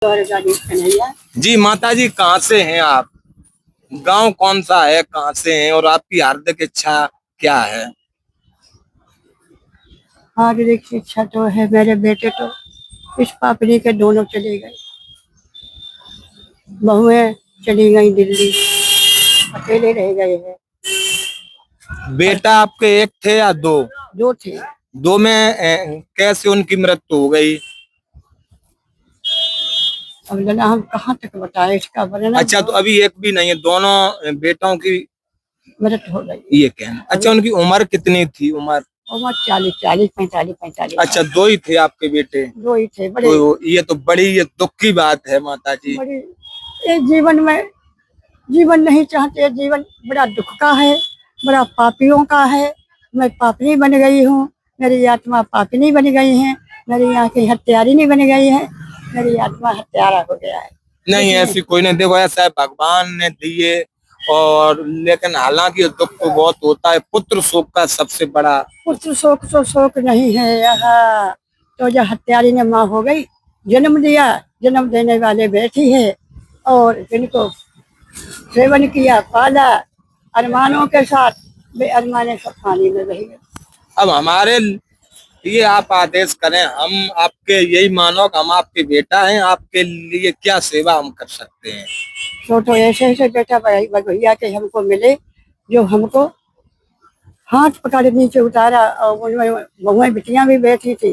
जी माता जी, कहाँ से हैं आप? गांव कौन सा है, कहाँ से हैं और आपकी हार्दिक इच्छा क्या है? हार्दिक इच्छा तो है, मेरे बेटे तो इस पापड़ी के दोनों चले गए, बहुएं चली गई दिल्ली, अकेले रह गए हैं। बेटा आपके एक थे या दो? दो थे। दो में कैसे उनकी मृत्यु हो गई? अब लगा हम कहाँ तक बताए इसका वर्णन। अच्छा, तो अभी एक भी नहीं है, दोनों बेटों की मृत्यु हो गई। ये कहना। अच्छा, उनकी उम्र कितनी थी? उम्र 40 45 अच्छा, दो ही थे आपके बेटे? दो ही थे बड़े। तो ये तो बड़ी ये दुख की बात है माता जी। बड़ी ये जीवन में जीवन नहीं चाहते, जीवन बड़ा दुख का है, बड़ा पापियों का है। मैं पापनी बन गई हूँ, मेरी आत्मा पापिनी बन गई है, मेरी आंखें हत्यारिनी बन गई है, मेरी आत्मा हत्यारा हो गया है। नहीं, ऐसी कोई नहीं। देखो, ऐसा है, भगवान ने दिए और लेकिन हालांकि दुख तो बहुत होता है। पुत्र शोक का सबसे बड़ा। पुत्र शोक तो शोक नहीं है यहाँ, तो जो हत्यारी ने माँ हो गई, जन्म दिया, जन्म देने वाले बैठी है और जिनको सेवन किया, पाला अरमानों के साथ, वे अरमाने सब पानी में बह गए। अब हमारे लिए आप आदेश करें, हम आपके यही मानो कि हम आपके बेटा हैं, आपके लिए क्या सेवा हम कर सकते हैं? तो ऐसे ऐसे बेटा भैया के हमको मिले, जो हमको हाथ पकड़ नीचे उतारा, और उनमें बहुएं बिटियां भी बैठी थी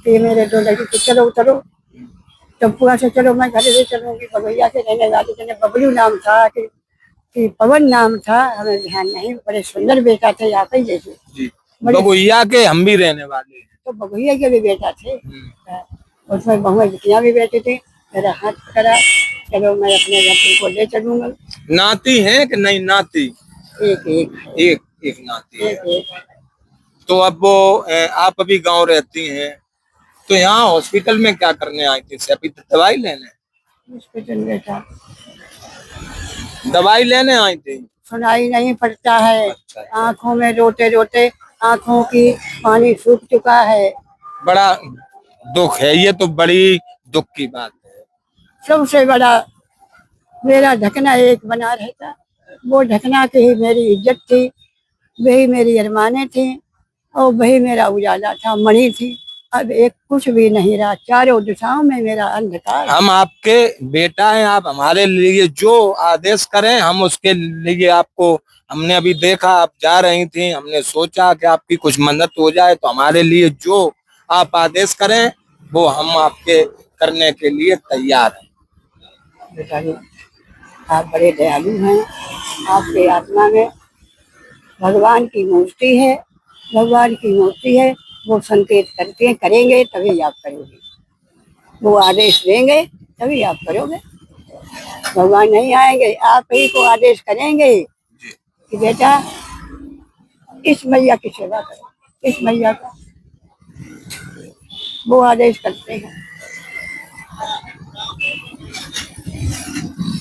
कि मेरे दो लड़की तो चलो उतरो, चंपुआ से चलो, मैं घर से चलूंगी। भैया के रहने वाले जने बबलू नाम था कि पवन नाम था, हमें ध्यान नहीं। बड़े सुंदर बेटा थे, आप ही जैसे। जी, बबुइया के हम भी रहने वाले हैं। तो बबुइया के भी बेटा थे, उसमें बहुएं बिटियां भी बैठे थे। मेरा हाथ पकड़ा, चलो मैं अपने घर को ले चलूंगा। नाती है कि नहीं? नाती एक एक एक नाती है। एक तो अब वो आप अभी गांव रहती हैं, तो यहाँ हॉस्पिटल में क्या करने आई थी? अभी तो दवाई लेने? हॉस्पिटल बेटा दवाई लेने आई थी? सुनाई नहीं पड़ता है। अच्छा। आंखों में रोते रोते आंखों की पानी सूख चुका है। बड़ा दुख है, ये तो बड़ी दुख की बात है। सबसे बड़ा मेरा ढकना एक बना रहता, वो ढकना की ही मेरी इज्जत थी, वही मेरी अरमाने थी, और वही मेरा उजाला था, मणि थी। अब एक कुछ भी नहीं रहा, चारों दिशाओं में मेरा अंधकार। हम आपके बेटा हैं, आप हमारे लिए जो आदेश करें हम उसके लिए आपको। हमने अभी देखा आप जा रही थी, हमने सोचा कि आपकी कुछ मदद हो जाए, तो हमारे लिए जो आप आदेश करें वो हम आपके करने के लिए तैयार हैं। बेटा जी, आप बड़े दयालु हैं, आपके आत्मा में भगवान की मूर्ति है, भगवान की मूर्ति है। वो संकेत करके करेंगे तभी आप करोगे, वो आदेश देंगे तभी आप करोगे। भगवान नहीं आएंगे, आप ही को आदेश करेंगे कि बेटा इस मैया की सेवा करो, इस मैया का, वो आदेश करते हैं।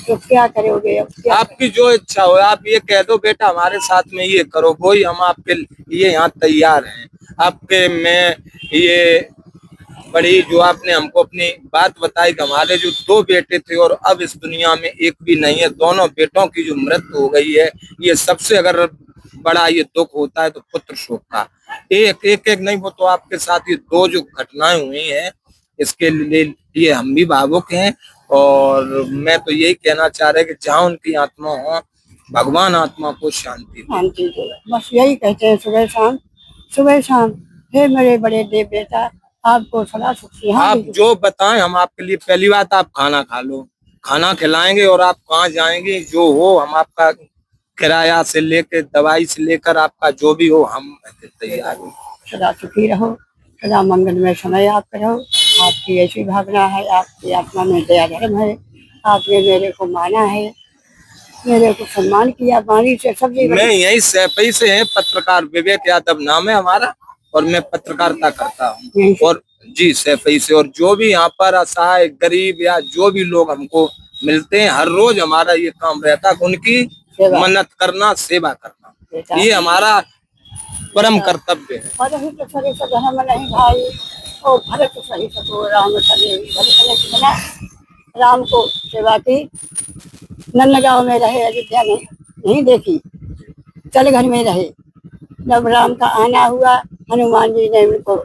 तो क्या करोगे अब? क्या आपकी जो इच्छा हो, आप ये कह दो बेटा हमारे साथ में ये करो, वही हम आपके लिए यहाँ तैयार हैं। आपके में ये बड़ी जो आपने हमको अपनी बात बताई कि हमारे जो दो बेटे थे और अब इस दुनिया में एक भी नहीं है, दोनों बेटों की जो मृत्यु हो गई है, ये सबसे अगर बड़ा ये दुख होता है तो पुत्र शोक का। एक एक एक नहीं, वो तो आपके साथ ये दो जो घटनाएं हुई हैं, इसके लिए हम भी भावुक हैं। और मैं तो यही कहना चाह रहा कि जहाँ उनकी आत्मा हो, भगवान आत्मा को शांति दे। शांति दे, बस यही कहते हैं सुबह शाम, सुबह शाम। हे मेरे बड़े देव बेटा, आपको सदा सुखी। आप जो बताएं हम आपके लिए। पहली बात, आप खाना खा लो, खाना खिलाएंगे और आप कहाँ जाएंगे जो हो, हम आपका किराया से लेकर दवाई से लेकर आपका जो भी हो हम तैयार हैं। सदा सुखी रहो, सदा मंगल में समय आप रहो। आपकी ऐसी भावना है, आपकी आत्मा में दया धर्म है, आपने मेरे को माना है, मेरे को सम्मान किया, वाणी से सब्जी। मैं यही सैफई से है, पत्रकार विवेक यादव नाम है हमारा, और मैं पत्रकारिता करता हूँ। और जी सैफई से, और जो भी यहाँ पर असहाय गरीब या जो भी लोग हमको मिलते हैं, हर रोज हमारा ये काम रहता है उनकी मन्नत करना, सेवा करना, ये हमारा परम कर्तव्य है। परहित सरिस धर्म नहीं भाई, ओ भरत सहित तो राम चले, भरत ने सुना राम को सेवा की। नंदगांव में रहे, अयोध्या में नहीं देखी, चल घर में रहे। जब राम का आना हुआ, हनुमान जी ने उनको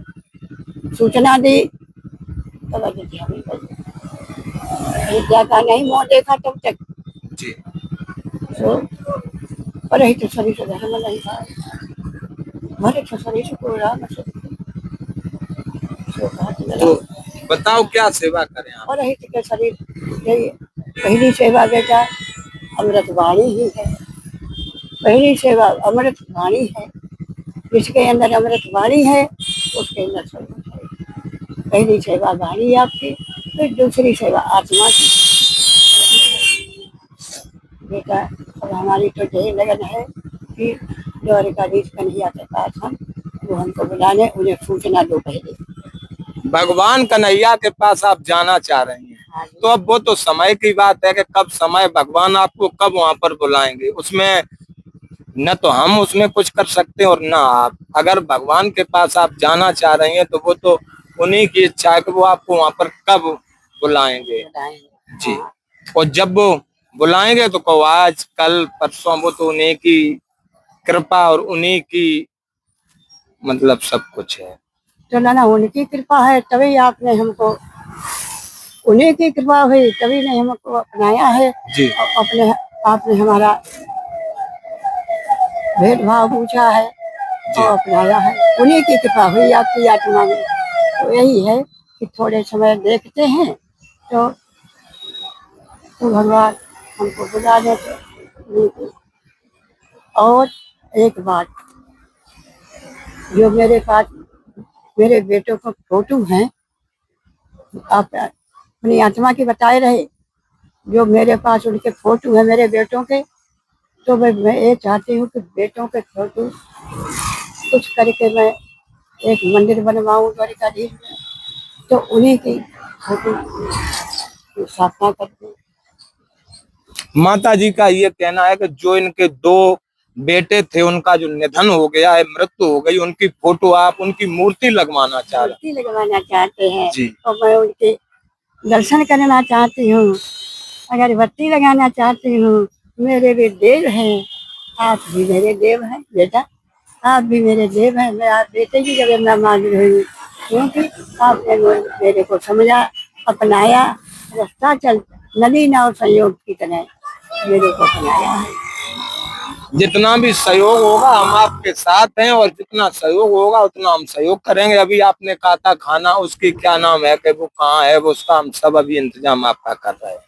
सूचना दी, तब अयोध्या में गए। अयोध्या का नहीं मुँह देखा तब तक। जी। तो पर ही तो सभी से धर्म नहीं था, भले तो सभी से को राम से तो बताओ क्या सेवा करें आप? और हित के शरीर यही पहली सेवा बेटा अमृत वाणी ही है। पहली सेवा अमृत वाणी है। जिसके अंदर अमृत वाणी है उसके अंदर सब कुछ है। पहली सेवा वाणी आपकी, फिर दूसरी सेवा आत्मा की। बेटा अब हमारी तो यही लगन है कि द्वारिकाधीश कन्हैया के पास हम वो हमको बुलाने, उन्हें सूचना दो पहले। भगवान कन्हैया के पास आप जाना चाह रही हैं, हाँ जी। तो अब वो तो समय की बात है कि कब समय भगवान आपको कब वहां पर बुलाएंगे, उसमें न तो हम उसमें कुछ कर सकते हैं और ना आप। अगर भगवान के पास आप जाना चाह रही हैं तो वो तो उन्हीं की इच्छा है कि वो आपको वहां पर कब बुलाएंगे। बताएंगे। जी। हाँ। और जब वो बुलाएंगे तो कहो आज कल परसों, वो तो उन्हीं की कृपा और उन्हीं की मतलब सब कुछ है। तो ना उनकी कृपा है तभी आपने हमको, उन्हीं की कृपा हुई तभी ने हमको अपनाया है। जी। अपने आपने हमारा भेदभाव पूछा है जी। और अपनाया है। उन्हीं की कृपा हुई आपकी आत्मा में। तो यही है कि थोड़े समय देखते हैं तो भगवान हमको बुला देते। उन्हीं की। और एक बात, जो मेरे पास मेरे बेटों का फोटो है, आप अपनी आत्मा की बताए रहे, जो मेरे पास उनके फोटो है मेरे बेटों के, तो मैं ये चाहती हूँ कि बेटों के फोटो कुछ करके मैं एक मंदिर बनवाऊँ द्वारिकाधीश में, तो उन्हीं की फोटो की स्थापना करती। माता जी का ये कहना है कि जो इनके दो बेटे थे उनका जो निधन हो गया है, मृत्यु हो गई, उनकी फोटो आप उनकी मूर्ति लगवाना चाह रहे मूर्ति लगवाना चाहते हैं जी। और मैं उनके दर्शन करना चाहती हूँ, अगरबत्ती लगाना चाहती हूँ। मेरे भी देव हैं, आप भी मेरे देव हैं बेटा, आप भी मेरे देव हैं। मैं आप बेटे की जगह मैं मांग रही हूँ, क्योंकि आपने मेरे को समझा, अपनाया, रास्ता चल नदी नाव संयोग की तरह मेरे को अपनाया है। जितना भी सहयोग होगा हम आपके साथ हैं, और जितना सहयोग होगा उतना हम सहयोग करेंगे। अभी आपने कहा था खाना, उसकी क्या नाम है कि वो कहाँ है, वो उसका हम सब अभी इंतजाम आपका कर रहे हैं।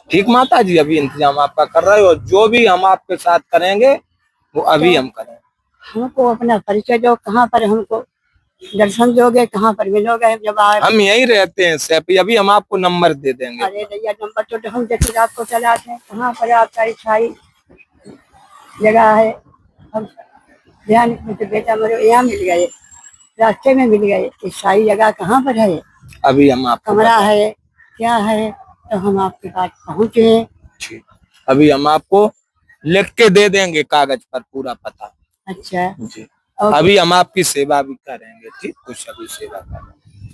ठीक माता जी, अभी इंतजाम आपका कर रहे हो, और जो भी हम आपके साथ करेंगे वो अभी हम करेंगे। हमको अपना परिचय दो, कहाँ पर हमको दर्शन दोगे, कहाँ पर मिलोगे जब आप? हम यहीं रहते हैं सैपी, अभी हम आपको नंबर दे देंगे। अरे भैया नंबर तो हम जैसे आपको चलाते हैं, कहाँ पर आपका ईसाई जगह है? हम ध्यान मुझे बेटा मेरे यहाँ मिल गए, रास्ते में मिल गए। ईसाई जगह कहाँ पर है? अभी हम आपको कमरा है क्या है? तो हम आपके पास पहुँचे। अभी हम आपको लिख के दे देंगे कागज पर पूरा पता। अच्छा जी। अभी हम आपकी सेवा भी करेंगे। ठीक, कुछ अभी सेवा करेंगे।